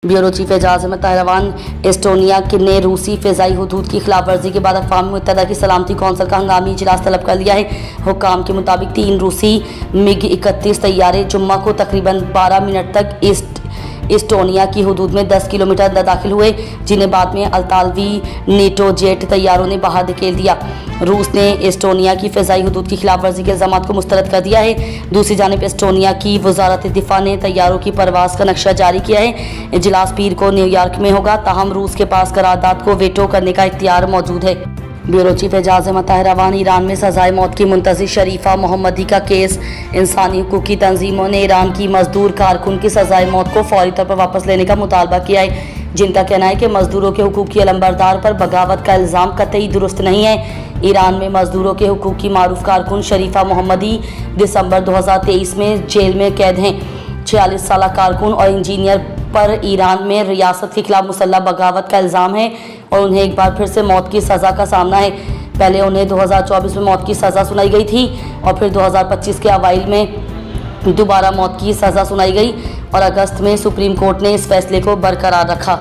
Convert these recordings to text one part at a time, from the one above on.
Bureau chief Ejaz Ahmed Tahirawan Estonia ने रूसी फ़िज़ाई हदूद की खिलाफ वर्जी के बाद अक़वाम मुत्तहिदा की सलामती कौंसिल का हंगामी इजलास तलब कर लिया है। हुक्काम के मुताबिक 3 रूसी MiG-31 तैयारे जुम्मा को तकरीबन 12 मिनट तक एस्टोनिया की हदूद में 10 किलोमीटर अंदर दाखिल हुए, जिन्हें बाद में अल्तालवी नेटो जेट तैयारों ने बाहर धकेल दिया। रूस ने एस्टोनिया की फ़िज़ाई हदूद की खिलाफ वर्जी के इल्ज़ामात को मुस्तरद कर दिया है। दूसरी जानिब एस्टोनिया की वज़ारत दिफ़ा ने तैयारों की परवाज़ का नक्शा जारी किया है। इजलास पीर को न्यूयॉर्क में होगा, ताहम रूस के पास करारदाद को वेटो करने का इख्तियार मौजूद है। Bureau chief Ejaz Ahmed Tahirawan Iran में सज़ाए मौत की मुंतज़िर शरीफा मोहम्मदी का केस। इंसानी हुकूक की तंजीमों ने ईरान की मजदूर कारकुन की सज़ाए मौत को फौरी तौर पर वापस लेने का मुतालबा किया है, जिनका कहना है कि मजदूरों के हुकूक की अलंबरदार पर बगावत का इल्ज़ाम कतई दुरुस्त नहीं है। ईरान में मजदूरों के हुकूक की मारूफ कारकुन शरीफा मोहम्मदी दिसंबर 2023 में जेल में कैद हैं। 46 साल कारकुन और इंजीनियर पर ईरान में रियासत के खिलाफ मुसल्लह बगावत का इल्ज़ाम है और उन्हें एक बार फिर से मौत की सज़ा का सामना है। पहले उन्हें 2024 में मौत की सज़ा सुनाई गई थी और फिर 2025 के अवाइल में दोबारा मौत की सज़ा सुनाई गई और अगस्त में सुप्रीम कोर्ट ने इस फैसले को बरकरार रखा।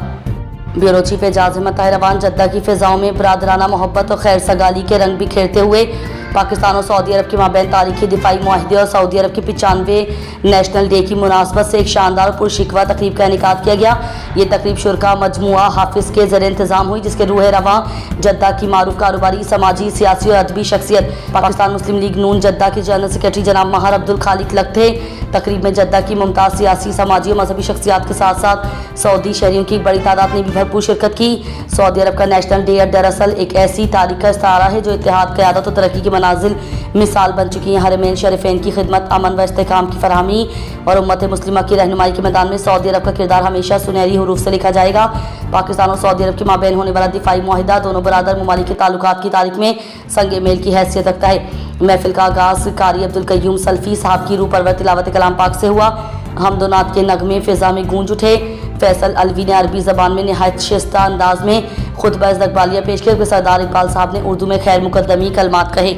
ब्यूरो चीफ एजाज अहमद ताहिरावान जद्दा की फ़िज़ाओं में बरादराना मोहब्बत और खैर सगाली के रंग बिखेरते हुए पाकिस्तान और सऊदी अरब के माबैन तारीखी दिफाई मुआहदे और सऊदी अरब के 95वें नेशनल डे की मुनासबत से एक शानदार पुरशिकवा तकरीब का इनेकाद किया गया। ये तकरीब शुरका मजमुआ हाफिज़ के ज़रिए इंतज़ाम हुई, जिसके रूह रवां जद्दा की मारूफ कारोबारी, समाजी, सियासी और अदबी शख्सियत पाकिस्तान मुस्लिम लीग नून जद्दा के जनरल सेक्रेटरी जनाब महर अब्दुल खालिक लग थे। तकरीब में जद्दा की मुमताज़ सियासी, समाजी और मजहबी शख्सियात के साथ साथ सऊदी शहरियों की एक बड़ी तादाद ने भी भरपूर शिरकत की। सऊदी अरब का नेशनल डे दरअसल एक ऐसी तारीख का इस्तारा है जो इत्तेहाद, क़यादत और तरक्की की मनाजिल मिसाल बन चुकी हैं। हरमैन शरीफैन की खिदमत, अमन व इस्तेहकाम की फरहमी और उम्मत मुस्लिमा की रहनुमाई के मैदान में सऊदी अरब का किरदार हमेशा सुनहरी हुरूफ से लिखा जाएगा। पाकिस्तान और सऊदी अरब के माबैन होने वाला दिफाई मुआहिदा दोनों बरादर ममालिक के ताल्लुकात की तारीख में संगे मेल की हैसियत रखता है। महफिल का आगाज़ कारी अब्दुल कय्यूम सल्फी साहब की रूह परवर तिलावत कलाम पाक से हुआ। हमदोनात के नगमे फ़िज़ा में गूंज उठे। फैसल अलवी ने अरबी ज़बान में नहायत शिस्ता अंदाज में खुतबा इस्तक़बालिया पेश किया। सरदार इकबाल साहब ने उर्दू में खैर मुकद्दमी कलमात कहे।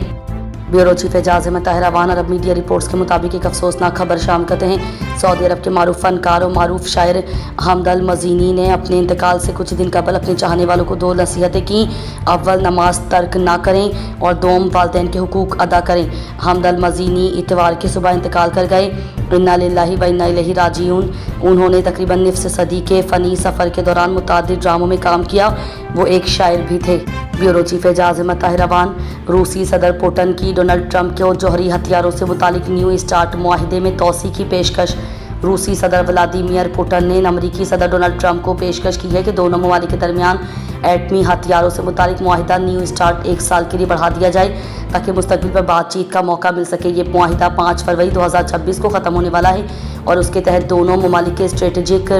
ब्यूरो चीफ एजाज अहमद ताहिरावान अरब मीडिया रिपोर्ट्स के मुताबिक एक अफसोसनाक खबर शाम करते हैं। सऊदी अरब के मारूफ फ़नकार और मारूफ शायर हमदल मज़ीनी ने अपने इंतकाल से कुछ दिन कबल अपने चाहने वालों को 2 नसीहतें की। अव्वल, नमाज तर्क ना करें और दोम, वालिदैन के हुकूक अदा करें। हमदल मज़ीनी इतवार की सुबह इंतकाल कर गए। इन्ना लिल्लाहि व इन्ना इलैहि राजिऊन। उन्होंने तकरीबन निफ़्स सदी के फ़नी सफ़र के दौरान मुतादिद ड्रामों में काम किया। वो एक शायर भी थे। ब्यूरो चीफ एजाज अहमद ताहिरावान रूसी सदर पुतिन की डोनाल्ड ट्रंप के जौहरी हथियारों से मुतालिक न्यू स्टार्ट मुआहिदे में तोसी की पेशकश। रूसी सदर व्लादिमीर पुतिन ने अमरीकी सदर डोनाल्ड ट्रंप को पेशकश की है कि दोनों ममालिक के दरमियान एटमी हथियारों से मुतालिक मुआहिदा न्यू स्टार्ट 1 साल के लिए बढ़ा दिया जाए ताकि मुस्तकबिल पर बातचीत का मौका मिल सके। ये मुआहिदा 5 फरवरी 2026 को ख़त्म होने वाला है और उसके तहत दोनों ममालिक के स्ट्रेटेजिक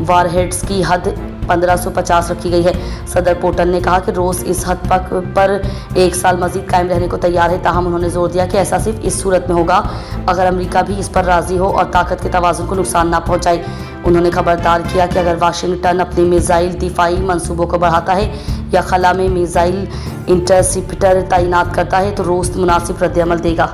वारहेड्स की हद 1550 रखी गई है। सदर पुतिन ने कहा कि रूस इस हद पर 1 साल मजीद कायम रहने को तैयार है, ताहम उन्होंने जोर दिया कि ऐसा सिर्फ इस सूरत में होगा अगर अमेरिका भी इस पर राज़ी हो और ताकत के तवाज़ुन को नुकसान ना पहुँचाए। उन्होंने खबरदार किया कि अगर वाशिंगटन अपने मिसाइल दिफाई मंसूबों को बढ़ाता है या खला में मिसाइल इंटरसेप्टर तैनात करता है तो रूस मुनासिब रद्द अमल देगा।